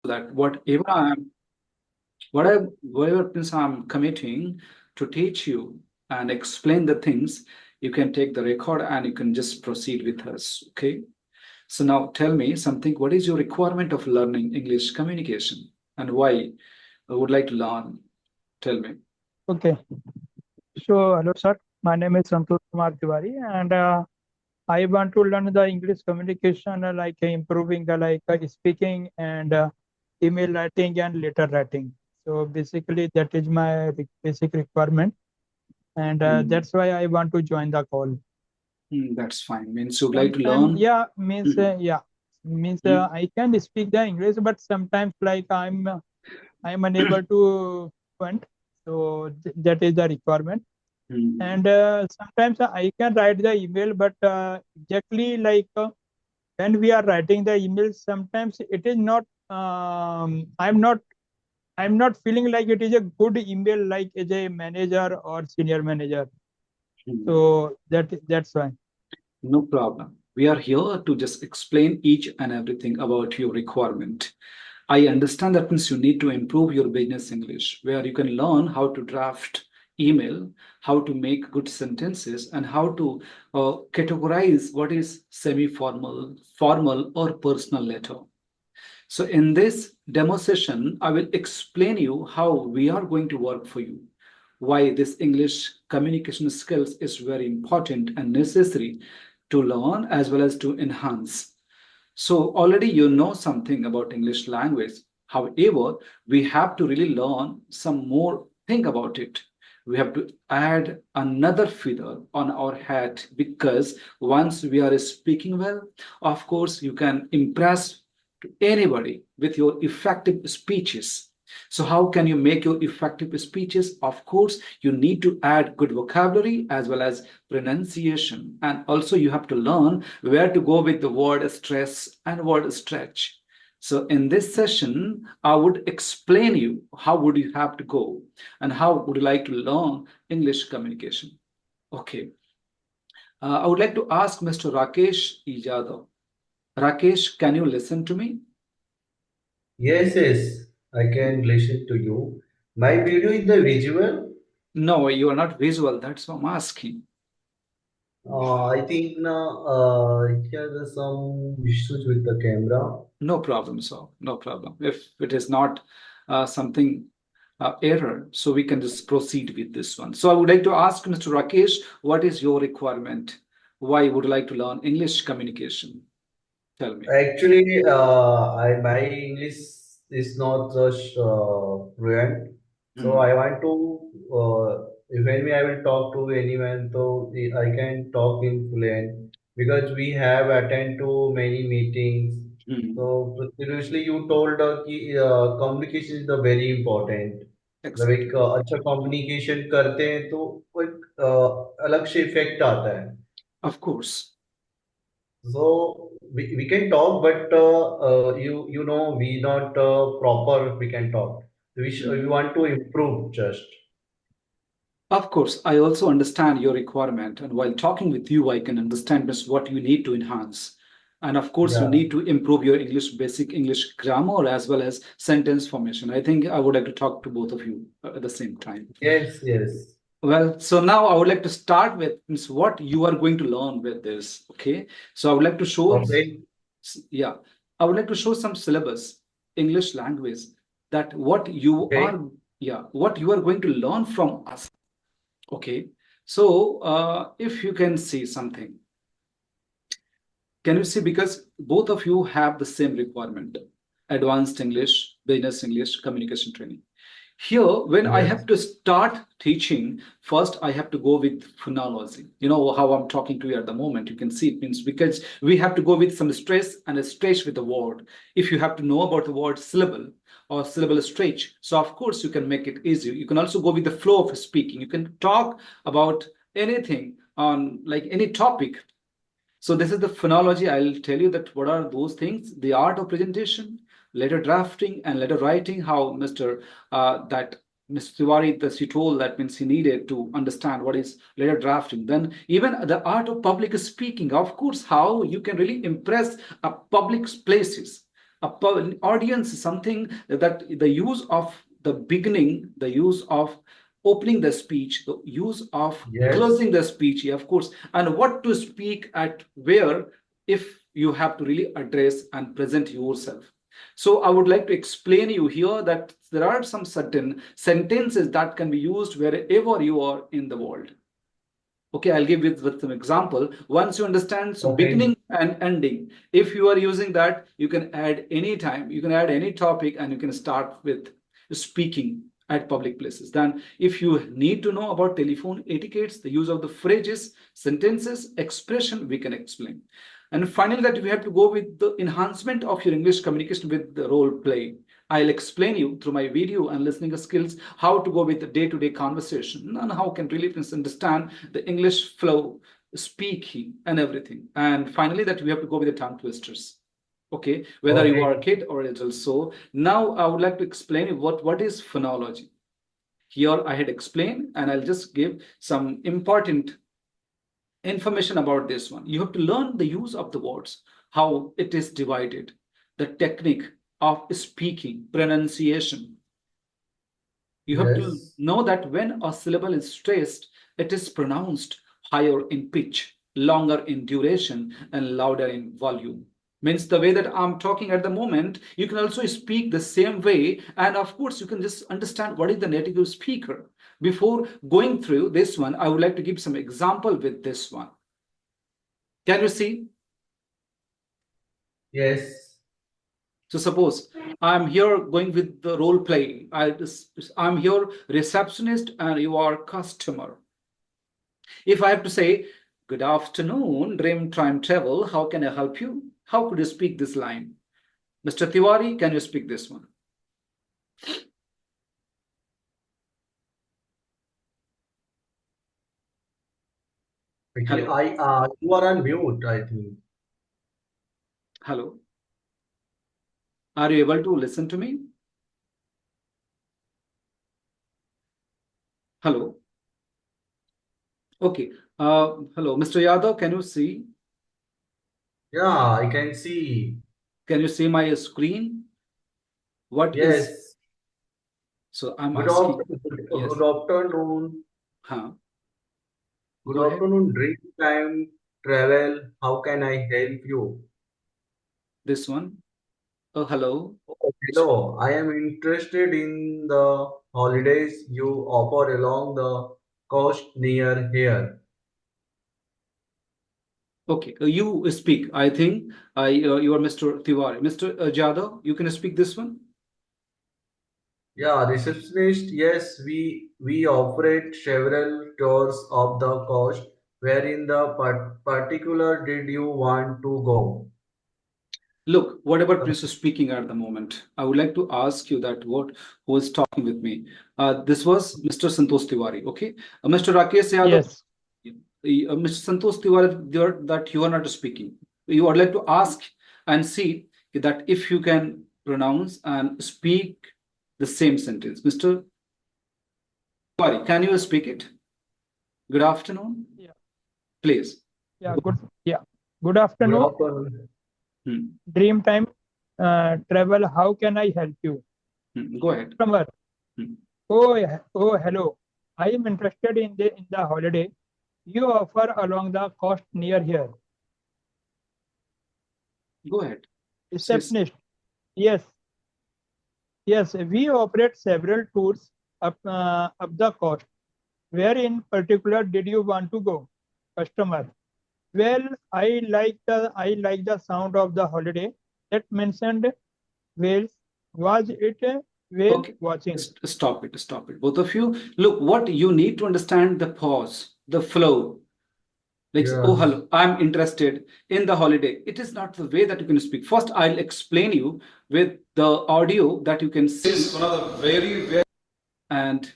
that whatever things I'm committing to teach you and explain the things, you can take the record and you can just proceed with us. Okay. So now tell me something. What is your requirement of learning English communication and why you would like to learn? Tell me. Okay. So, hello, sir. My name is Santosh Kumar Tiwari, and I want to learn the English communication, improving the speaking and email writing and letter writing. So basically, that is my basic requirement, and Hmm. that's why I want to join the call. That's fine. Means you'd like to Sometimes, learn. yeah, means Mhm. I can speak the English, but sometimes I'm unable to fluent. So that is the requirement. Mhm. And sometimes I can write the email, but exactly when we are writing the email, sometimes it is not. I'm not feeling like it is a good email, like as a manager or senior manager. Mhm. So that's why. No problem. We are here to just explain each and everything about your requirement. I understand that means you need to improve your business English, where you can learn how to draft email, how to make good sentences, and how to categorize what is semi-formal, formal, or personal letter. So in this demo session, I will explain you how we are going to work for you, why this English communication skills is very important and necessary to learn as well as to enhance. So already you know something about English language. However, we have to really learn some more thing about it. We have to add another feather on our hat because once we are speaking well, of course, you can impress to anybody with your effective speeches. So, how can you make your effective speeches? Of course, you need to add good vocabulary as well as pronunciation. And also, you have to learn where to go with the word stress and word stretch. So, in this session, I would explain you how would you have to go and how would you like to learn English communication. Okay. I would like to ask Mr. Rakesh Ijadov. Rakesh, can you listen to me? Yes, yes, I can listen to you. My video is the visual. No, you are not visual. That's what I'm asking. I think now here are some issues with the camera. No problem, sir. No problem. If it is not something error, so we can just proceed with this one. So I would like to ask Mr. Rakesh, what is your requirement? Why would you like to learn English communication? Tell me. Actually, my English is not just fluent, so Hmm. I want to. If any I will talk to anyone, so I can talk in fluent because we have attend to many meetings. Hmm. So previously you told communication is the very important. मतलब एक Exactly. अच्छा communication करते हैं तो वो एक अलग से इफेक्ट आता है. Of course. So we can talk, but you know we not proper. We can talk. We Hmm. want to improve just. Of course, I also understand your requirement, and while talking with you, I can understand best what you need to enhance. And of course, you Yeah. need to improve your English, basic English grammar as well as sentence formation. I think I would like to talk to both of you at the same time. Yes. Yes. Well, so now I would like to start with means what you are going to learn with this. Okay, so I would like to show, Okay. yeah, I would like to show some syllabus, English language, that what you Okay. are, yeah, what you are going to learn from us. Okay, so if you can see something, can you see? Because both of you have the same requirement, advanced English, business English, communication training. Here, when I Yes. have to start teaching, first I have to go with phonology. You know how I'm talking to you at the moment. You can see it means because we have to go with some stress and a stretch with the word. If you have to know about the word syllable or syllable stretch, so of course you can make it easy. You can also go with the flow of speaking. You can talk about anything on like any topic. So this is the phonology. I'll tell you that what are those things: the art of presentation, letter drafting, and letter writing. How Mr. That Mr. Tiwari, that she told that means he needed to understand what is letter drafting. Then even the art of public speaking. Of course, how you can really impress public places. Audience is something that the use of the beginning, the use of opening the speech, the use of Yes. closing the speech, yeah, of course, and what to speak at where if you have to really address and present yourself. So I would like to explain you here that there are some certain sentences that can be used wherever you are in the world. Okay, I'll give it with some example. Once you understand, so Okay. beginning and ending, if you are using that, you can add any time, you can add any topic, and you can start with speaking at public places. Then if you need to know about telephone etiquettes, the use of the phrases, sentences, expression, we can explain. And finally, that we have to go with the enhancement of your English communication with the role play. I'll explain you through my video and listening skills how to go with the day-to-day conversation and how can really understand the English flow, speaking, and everything. And finally, that we have to go with the tongue twisters. Okay, whether you are a kid or adult. So now I would like to explain you what is phonology. Here I had explained, and I'll just give some important information about this one. You have to learn the use of the words, how it is divided, the technique of speaking, pronunciation. You have to Yes. know that when a syllable is stressed, it is pronounced higher in pitch, longer in duration, and louder in volume. Means the way that I'm talking at the moment, you can also speak the same way. And of course, you can just understand what is the native speaker. Before going through this one, I would like to give some example with this one. Can you see? Yes. So suppose I'm here going with the role play. I'm here receptionist and you are customer. If I have to say, good afternoon, dream time travel, how can I help you? How could you speak this line? Mr. Tiwari, can you speak this one? Actually, Hello. you are on mute, I think. Hello. Are you able to listen to me? Hello. Okay. Hello, Mr. Yadav, can you see? Yeah, I can see. Can you see my screen? What is? Yes. So I'm Good asking. afternoon. Yes. Good afternoon. Huh? Good Go ahead. afternoon, dream time travel. How can I help you? This one. Oh, hello. Oh, hello, I am interested in the holidays you offer along the coast near here. Okay, you speak. I think you are Mr. Tiwari. Mr. Jadhav, you can speak this one. Yeah, receptionist. Yes, we operate several tours of the coast. Where in the particular did you want to go? Look, whatever Prince is speaking at the moment, I would like to ask you that who is talking with me. This was Mr. Santosh Tiwari. Okay, Mr. Rakesh Yadav, Yes. Mr. Santosh Tiwari, that you are not speaking. You would like to ask and see that if you can pronounce and speak the same sentence. Mr. Tiwari, can you speak it? Good afternoon. Yeah. Please. Yeah. Good. Yeah. Good Good afternoon. afternoon. Dream time travel. How can I help you? Go ahead. Customer. Hmm. Oh, hello. I am interested in the holiday you offer along the coast near here. Go ahead. Receptionist. Yes. Yes. We operate several tours up the coast. Where in particular did you want to go? Customer. Well, I like the sound of the holiday that mentioned Wales. Was it a whale Okay, watching? stop it, both of you. Look, what you need to understand the pause, the flow. Like, oh, Yes. hello, I'm interested in the holiday. It is not the way that you can speak. First, I'll explain you with the audio that you can see. This is one of the very, and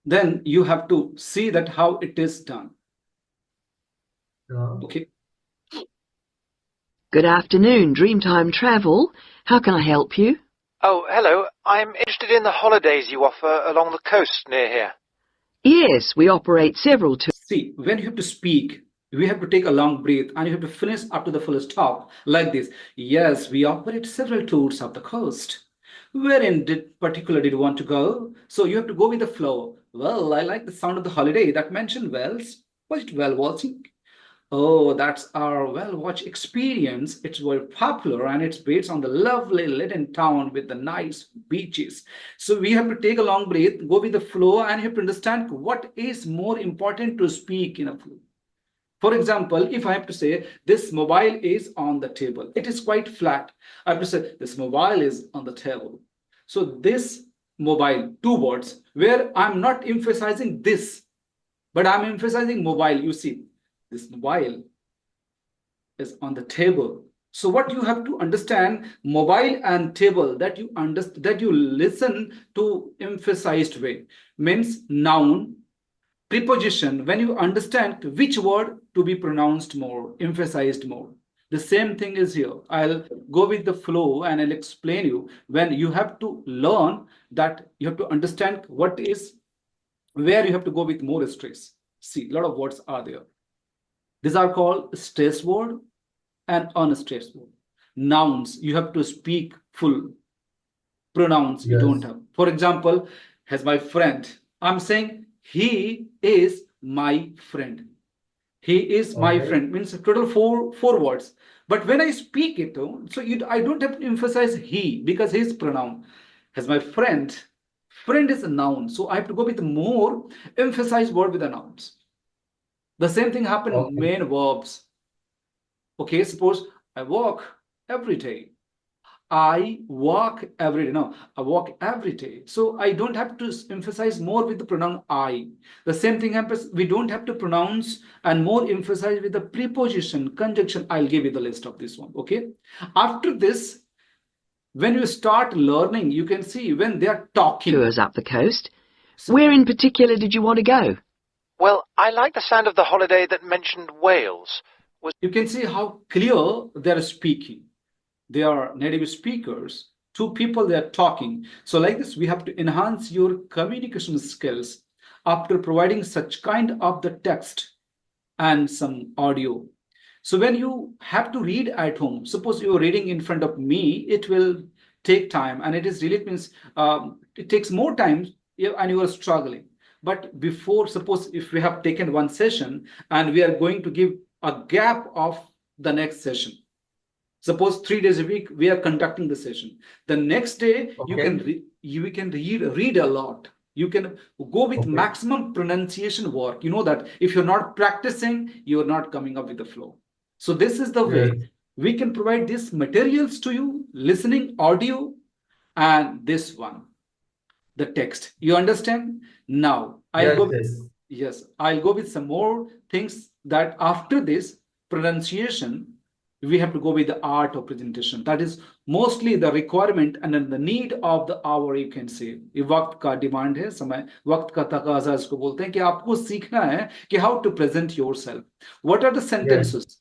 then you have to see that how it is done. Yeah. Okay. Good afternoon, Dreamtime Travel. How can I help you? Oh, hello. I'm interested in the holidays you offer along the coast near here. Yes, we operate several tours. See, when you have to speak, We have to take a long breath and you have to finish up to the full stop like this. Yes, we operate several tours of the coast. Wherein did you want to go? So you have to go with the flow. Well, I like the sound of the holiday that mentioned wells. Was it well watching? Oh, that's our well watch experience. It's very popular and it's based on the lovely Leiden town with the nice beaches. So we have to take a long breath, go with the flow, and you have to understand what is more important to speak in a flow. For example, if I have to say this mobile is on the table, it is quite flat. I have to say this mobile is on the table. So this mobile, two words, where I'm not emphasizing this, but I'm emphasizing mobile. You see, this mobile is on the table. So what you have to understand, mobile and table, that you understand, that you listen to emphasized way, means noun, preposition, when you understand which word to be pronounced more, emphasized more. The same thing is here. I'll go with the flow and I'll explain you when you have to learn that you have to understand what is, where you have to go with more stress. See, a lot of words are there. These are called stress word and unstressed word. Nouns, you have to speak full. Pronouns, you don't Yes. have. For example, as my friend, I'm saying he is my friend. He is my Okay. friend means total four words. But when I speak it, I don't have to emphasize he because he is pronoun. As my friend, friend is a noun, so I have to go with more emphasized word with the nouns. The same thing happen Okay. main verbs. Okay, suppose I walk every day. I walk every day. No, I walk every day. So I don't have to emphasize more with the pronoun I. The same thing happens. We don't have to pronounce and more emphasize with the preposition, conjunction. I'll give you the list of this one. Okay. After this, when you start learning, you can see when they are talking. Tours up the coast. So Where in particular did you want to go? Well, I like the sound of the holiday that mentioned Wales. you can see how clear they're speaking. They are native speakers. Two people they are talking. So like this, we have to enhance your communication skills after providing such kind of the text and some audio. So when you have to read at home, suppose you're reading in front of me, it will take time, and it is really it means it takes more time, and you are struggling. But before, suppose if we have taken one session and we are going to give a gap of the next session. Suppose 3 days a week we are conducting the session. The next day you Okay. can read a lot. You can go with Okay. maximum pronunciation work. You know that if you're not practicing, you're not coming up with the flow. So this is the Yes. way we can provide these materials to you, listening audio, and this one, the text. You understand? Now I'll Yes. go with, Yes. yes, I'll go with some more things that after this pronunciation, we have to go with the art of presentation. That is mostly the requirement and then the need of the hour, you can say. ये वक्त का demand है, समय वक्त का तकाजा इसको बोलते हैं कि आपको सीखना है कि how to present yourself. What are the Yes. sentences?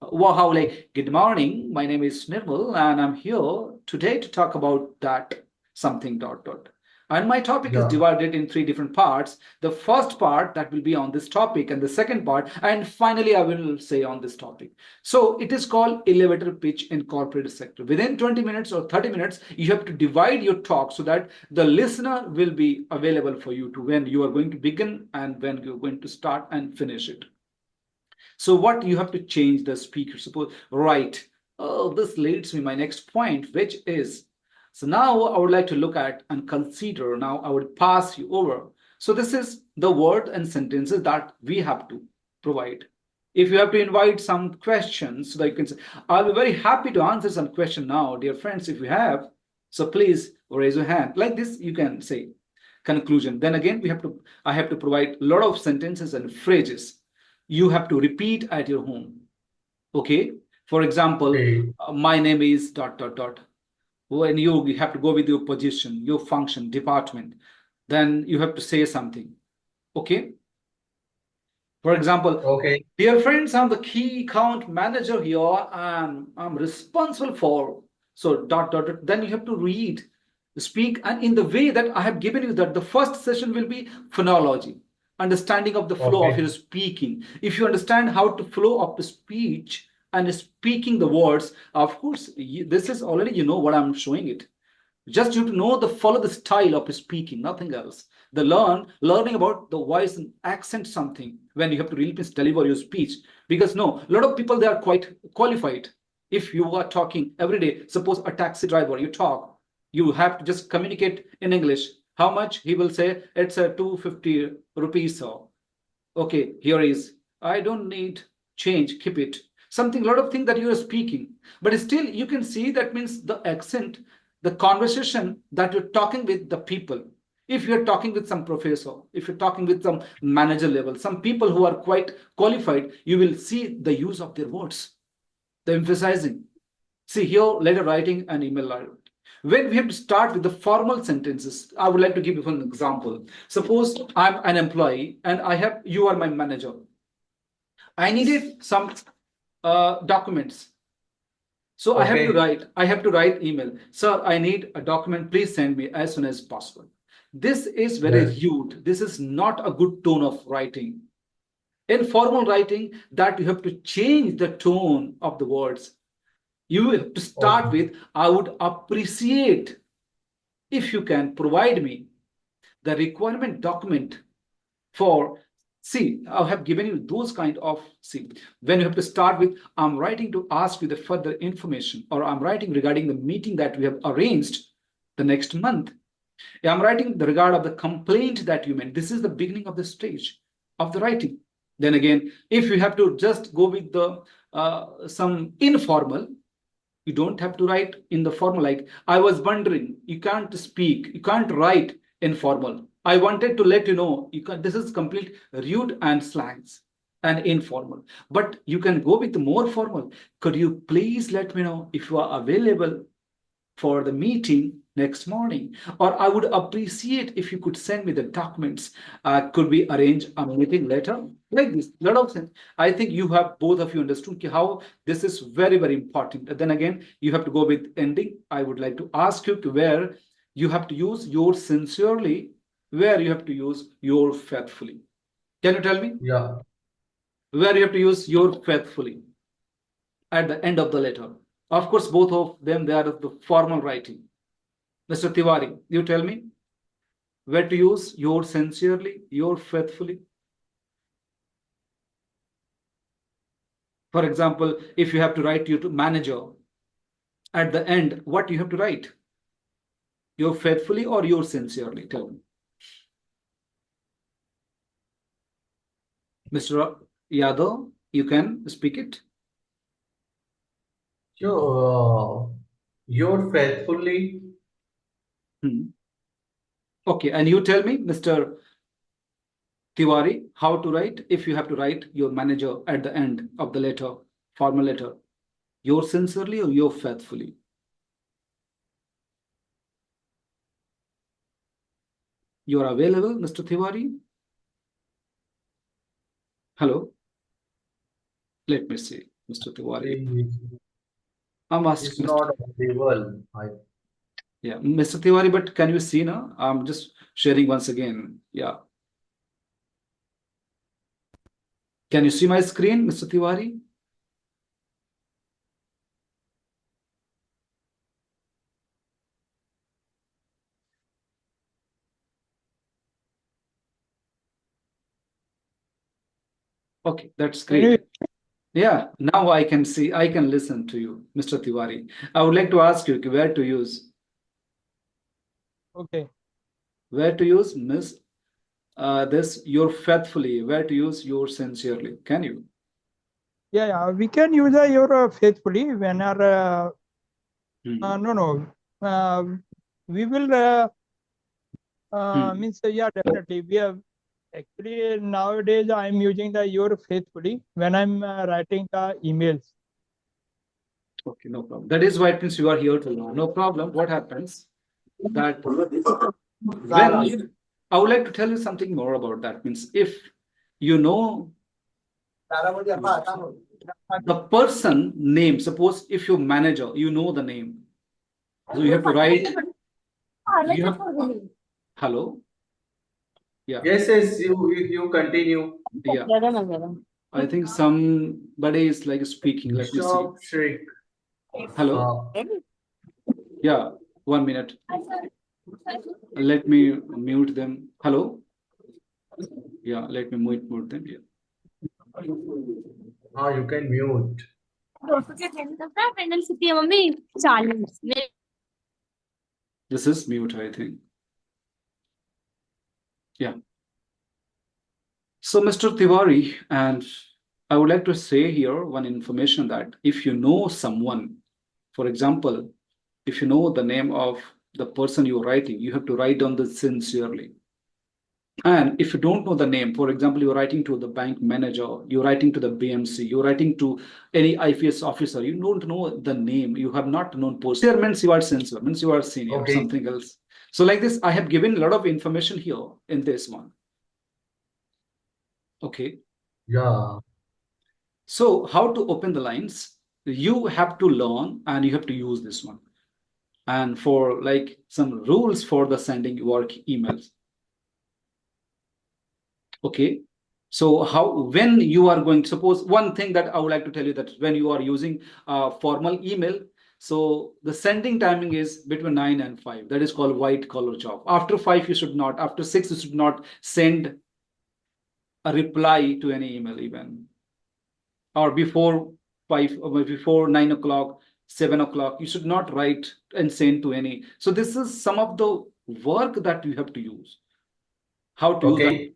Wow, like, good morning, my name is Nirmal, and I'm here today to talk about that something dot dot. And my topic is Yeah. divided in 3 different parts. The first part that will be on this topic, and the second part, and finally I will say on this topic. So it is called elevator pitch in corporate sector. Within 20 minutes or 30 minutes, you have to divide your talk so that the listener will be available for you to when you are going to begin and when you're going to start and finish it. So what you have to change the speaker. Suppose, right. Oh, this leads me my next point, which is, so now I would like to look at and consider, now I would pass you over. So this is the word and sentences that we have to provide. If you have to invite some questions, so that you can say, I'll be very happy to answer some question now, dear friends, if you have. So please raise your hand. Like this, you can say conclusion. Then again, I have to provide a lot of sentences and phrases you have to repeat at your home. Okay. For example, Okay. my name is dot dot dot. When you have to go with your position, your function, department, then you have to say something. Okay. For example, Okay. dear friends, I'm the key account manager here, and I'm responsible for so dot dot dot. Then you have to speak, and in the way that I have given you that the first session will be phonology. understanding of the flow of Okay. your speaking. If you understand how to flow of the speech and speaking the words, of course, this is already, you know what I'm showing it. Just you have to know the follow the style of speaking, nothing else. The learning about the voice and accent something when you have to really deliver your speech. Because no, a lot of people they are quite qualified. If you are talking every day, suppose a taxi driver, you talk, you have to just communicate in English. How much he will say? It's a 250 rupees. So okay, here is. I don't need change. Keep it. Something, a lot of things that you are speaking, but still you can see that means the accent, the conversation that you're talking with the people. If you're talking with some professor, if you're talking with some manager level, some people who are quite qualified, you will see the use of their words, the emphasizing. See here, letter writing and email writing. When we have to start with the formal sentences, I would like to give you an example. Suppose I'm an employee and you are my manager. I needed some documents. So I have to write email. Sir, I need a document. Please send me as soon as possible. This is very Yes. rude. This is not a good tone of writing. In formal writing, that you have to change the tone of the words. You have to start Okay. with, I would appreciate if you can provide me the requirement document for, see, I have given you those kind of, see, when you have to start with, I'm writing to ask you the further information, or I'm writing regarding the meeting that we have arranged the next month. I'm writing the regard of the complaint that you made. This is the beginning of the stage of the writing. Then again, if you have to just go with the some informal, you don't have to write in the formal, like, I was wondering, you can't speak, you can't write informal. I wanted to let you know, this is complete rude and slangs and informal. But you can go with the more formal. Could you please let me know if you are available for the meeting next morning? Or I would appreciate if you could send me the documents. Could we arrange a meeting later? Like this, a lot of things. I think you have, both of you understood how this is very, very important. And then again, you have to go with ending. I would like to ask you to where you have to use your sincerely, where you have to use your faithfully. Can you tell me Yeah. where you have to use your faithfully at the end of the letter? Of course, both of them, they are the formal writing. Mr. Tiwari, you tell me where to use your sincerely, your faithfully. For example, if you have to write you to manager, at the end, what you have to write? Your faithfully or your sincerely? Tell me. Mr. Yadav, you can speak it. Sure. You're faithfully. Okay, and you tell me, Mr. Tiwari, how to write if you have to write your manager at the end of the letter, formal letter. Your sincerely or your faithfully? You are available, Mr. Tiwari? Hello? Let me see, Mr. Tiwari. I'm It's asking Mr. not audible. Yeah, Mr. Tiwari, but can you see now? I'm just sharing once again. Yeah. Can you see my screen, Mr. Tiwari? Okay, that's great. Yeah, now I can see, I can listen to you, Mr. Tiwari. I would like to ask you where to use. Okay. Where to use, Miss, this your faithfully, where to use your sincerely. Can you? Yeah, we can use your faithfully when our we will means yeah, definitely we have actually nowadays I'm using the your faithfully when I'm writing the emails. Okay, no problem. That is why it means you are here to learn. No problem. What happens that when I would like to tell you something more about that. Means if you know the person name, suppose if your manager, you know the name. So you have to write. You have, hello? Yeah, Yes, you continue. yeah. I think somebody is like speaking. Let me see. Shop Shriek. Hello. Uh, Yeah, 1 minute. Let me mute them. Hello. Yeah, let me mute them. Yeah. you can mute. This is mute, I think. Yeah. So, Mr. Tiwari, and I would like to say here one information that if you know someone, for example, if you know the name of the person you're writing, you have to write down this sincerely. And if you don't know the name, for example, you're writing to the bank manager, you're writing to the BMC, you're writing to any IPS officer, you don't know the name, you have not known post. Sincere means you are sincere, means you are senior, Okay. something else. So like this, I have given a lot of information here in this one. Okay. Yeah. So how to open the lines? You have to learn and you have to use this one. And for like some rules for the sending work emails. Okay. So when you are going, suppose one thing that I would like to tell you that when you are using a formal email, so the sending timing is between 9 and 5. That is called white collar job. After 5, you should not, after 6, you should not send a reply to any email even. Or before 5, or before 9 o'clock, 7 o'clock, you should not write and send to any. So this is some of the work that you have to use. How to use that. Okay.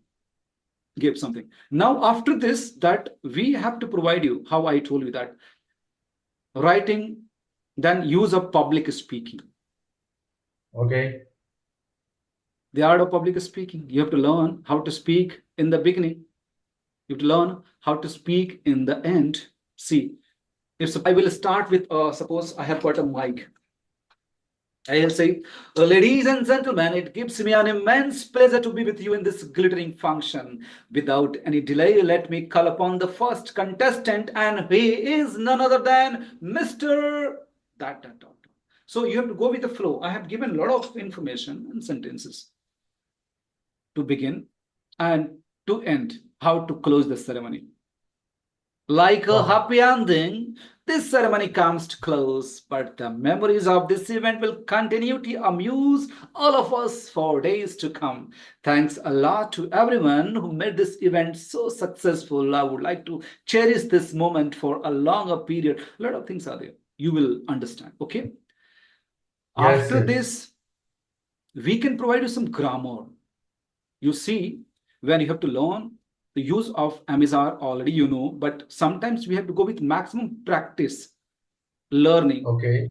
Give something. Now, after this, that we have to provide you, how I told you that writing, then use of public speaking. Okay. The art of public speaking. You have to learn how to speak in the beginning. You have to learn how to speak in the end. See, if I will start with, suppose I have got a mic. I'll say, ladies and gentlemen, it gives me an immense pleasure to be with you in this glittering function. Without any delay, let me call upon the first contestant, and he is none other than Mr. That. So you have to go with the flow. I have given a lot of information and sentences to begin and to end, how to close the ceremony. Like a happy ending, this ceremony comes to close, but the memories of this event will continue to amuse all of us for days to come. Thanks a lot to everyone who made this event so successful. I would like to cherish this moment for a longer period. A lot of things are there. You will understand, okay? Yes, After yes. this, we can provide you some grammar. You see, when you have to learn the use of Amazar, already you know, but sometimes we have to go with maximum practice learning. Okay.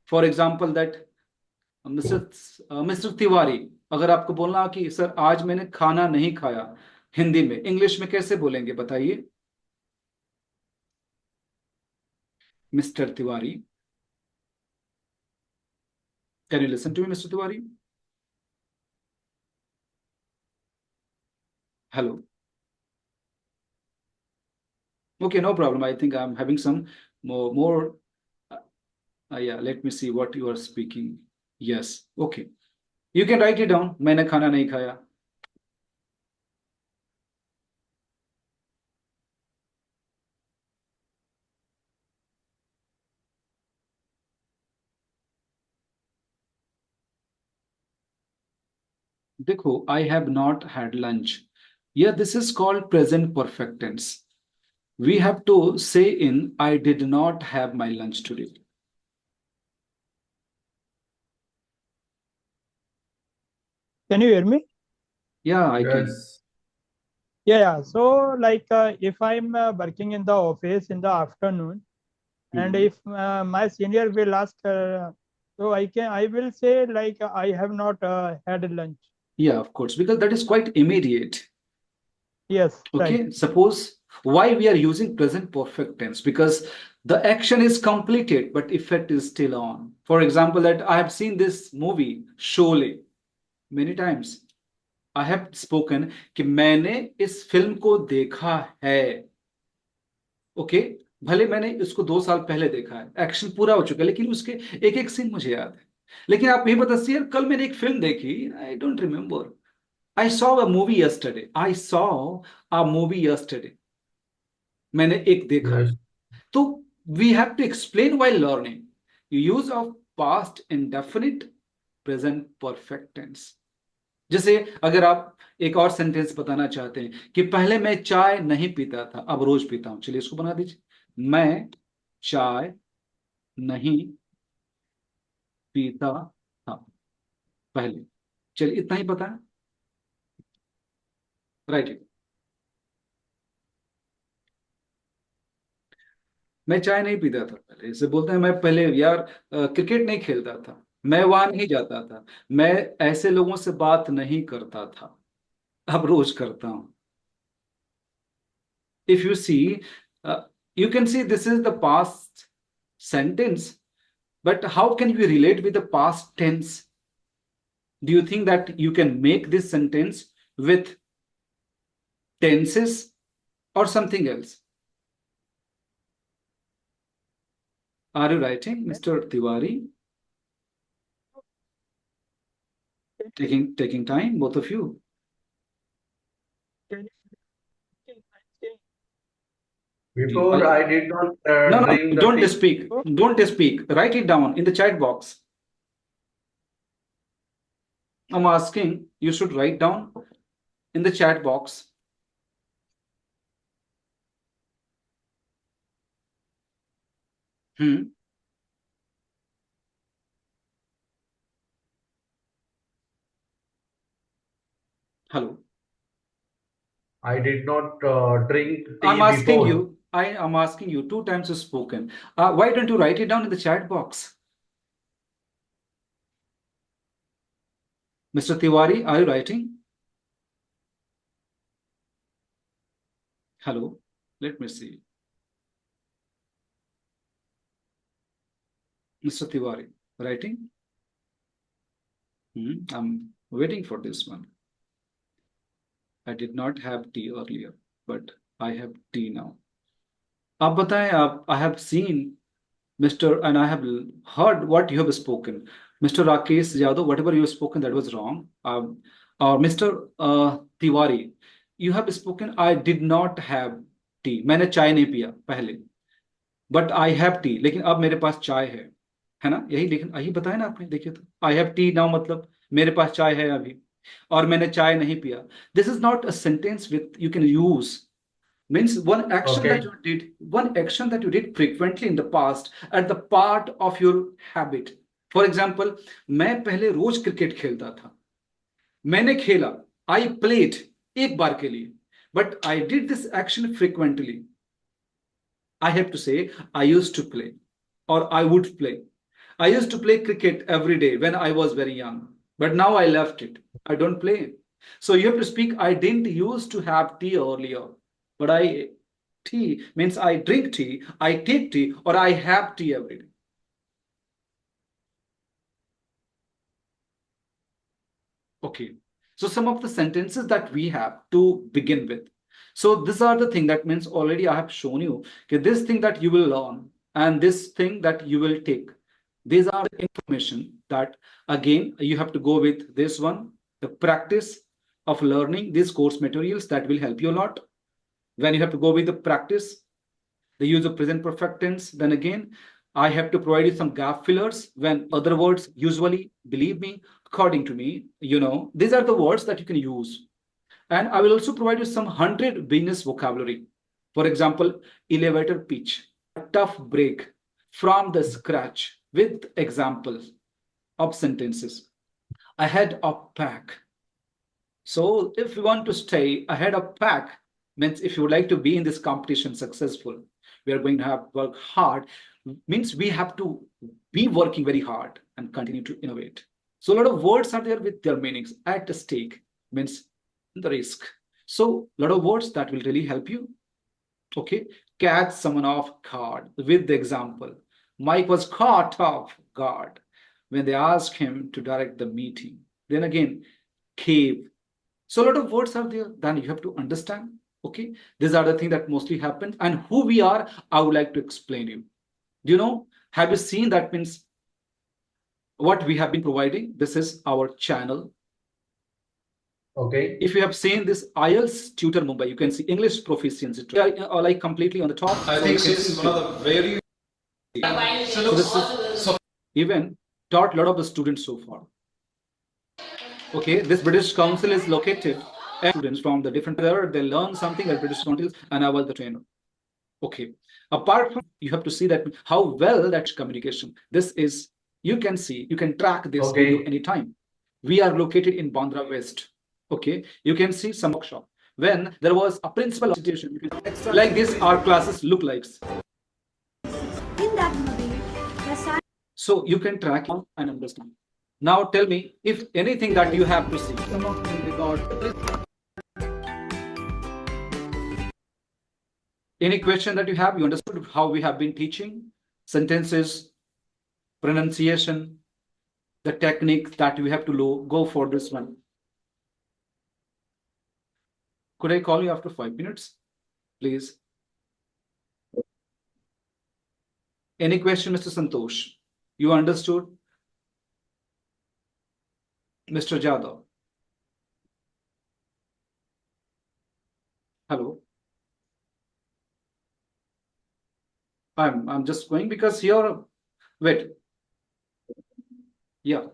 For example, that mister Tiwari, अगर आपको बोलना कि sir आज मैंने खाना नहीं खाया, हिंदी में, इंग्लिश में कैसे बोलेंगे बताइए? Mister Tiwari, can you listen to me, Mr. Tiwari? Hello. Okay, no problem. I think I'm having some more. Yeah, let me see what you are speaking. Yes, okay. You can write it down. मैंने खाना नहीं खाया. देखो, I have not had lunch. Yeah, this is called present perfect tense. We have to say in I did not have my lunch today. Can you hear me? Yeah, I can. Yes. Yeah. So like if I'm working in the office in the afternoon, and Mhm. if my senior will ask, so I will say like I have not had lunch. Yeah, of course, because that is quite immediate. Yes, Okay, right. suppose why we are using present perfect tense, because the action is completed but effect is still on. For example, that I have seen this movie Sholay many times. I have spoken कि मैंने इस film को देखा है. Okay, भले मैंने इसको 2 साल पहले देखा है, एक्शन पूरा हो चुका है, लेकिन उसके एक सीन मुझे याद है. लेकिन आप ये बताइए, यार कल मैंने एक फिल्म देखी, I don't remember. I saw a movie yesterday. I saw a movie yesterday. मैंने एक देखा. Yes. तो we have to explain while learning. Use of past indefinite, present perfect tense. जैसे अगर आप एक और सेंटेंस बताना चाहते हैं कि पहले मैं चाय नहीं पीता था, अब रोज पीता हूं, चलिए इसको बना दीजिए. मैं चाय नहीं पीता था पहले. चलिए इतना ही पता है. राइट. मैं चाय नहीं पीता था पहले. इसे बोलते हैं मैं पहले यार क्रिकेट नहीं खेलता था, मैं वहां नहीं जाता था, मैं ऐसे लोगों से बात नहीं करता था, अब रोज करता हूं. If you see, you can see this is the past sentence, but how can we relate with the past tense? Do you think that you can make this sentence with tenses or something else? Are you writing, Mr. Tiwari? Taking time, both of you. Before I- I did not No, drink the don't tea. speak. Don't speak. Write it down in the chat box. I'm asking, you should write down in the chat box. Hello. I did not drink I'm tea asking before. you. I am asking you. 2 times you've spoken. Why don't you write it down in the chat box? Mr. Tiwari, are you writing? Hello. Let me see. Mr. Tiwari, writing? I'm waiting for this one. I did not have tea earlier, but I have tea now. आप बताएं आप. I have seen Mr. and I have heard what you have spoken. Mr. Rakesh Yadav, whatever you have spoken, that was wrong. Mr. Tiwari, you have spoken, I did not have tea. मैंने चाय नहीं पिया पहले. But I have tea. लेकिन अब मेरे पास चाय है ना? यही लेकिन यही बताया ना आपने. देखिए तो I have tea now मतलब मेरे पास चाय है अभी, और मैंने चाय नहीं पिया. This is not a sentence with you can use. Means one action that you did frequently in the past at the part of your habit. For example, मैं पहले रोज क्रिकेट खेलता था. मैंने खेला, I played एक बार के लिए, but I did this action frequently. I have to say I used to play or I would play. I used to play cricket every day when I was very young, but now I left it. I don't play. So you have to speak, I didn't used to have tea earlier, but tea means I drink tea, I take tea, or I have tea every day. Okay. So some of the sentences that we have to begin with. So these are the thing that means already I have shown you. Okay, this thing that you will learn and this thing that you will take. These are the information that again you have to go with this one, the practice of learning these course materials that will help you a lot. When you have to go with the practice, the use of present perfect tense, then again, I have to provide you some gap fillers when other words usually, believe me, according to me, these are the words that you can use. And I will also provide you some 100 business vocabulary. For example, elevator pitch, a tough break from the scratch with examples of sentences. Ahead of pack. So if you want to stay ahead of pack, means if you would like to be in this competition successful, we are going to have work hard, means we have to be working very hard and continue to innovate. So a lot of words are there with their meanings. At stake means the risk. So a lot of words that will really help you. Okay, catch someone off guard with the example. Mike was caught off guard when they asked him to direct the meeting. Then again, cave. So a lot of words are there. Then you have to understand. Okay, these are the things that mostly happen. And who we are, I would like to explain you. Do you know? Have you seen that means what we have been providing? This is our channel. Okay. If you have seen this IELTS tutor Mumbai, you can see English proficiency. Are like completely on the top. I think this is one of the very So this is even taught a lot of the students so far. Okay, this British Council is located and students from the different there, they learn something at British Council and I was the trainer. Okay. Apart from you have to see that how well that communication. This is you can see, you can track this video anytime. We are located in Bandra West. Okay, you can see some workshop when there was a principal situation. Like this, our classes look like. So you can track and understand. Now tell me if anything that you have to see. Any question that you have? You understood how we have been teaching sentences, pronunciation, the technique that we have to go for this one. Could I call you after 5 minutes, please? Any question, Mr. Santosh? You understood? Mr. Jadhav? Hello? I'm just going because here, wait. Yeah.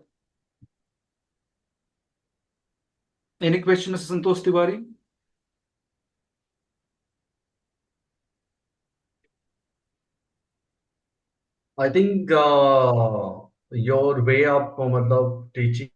Any question, Mr. Santosh Tiwari? I think your way of teaching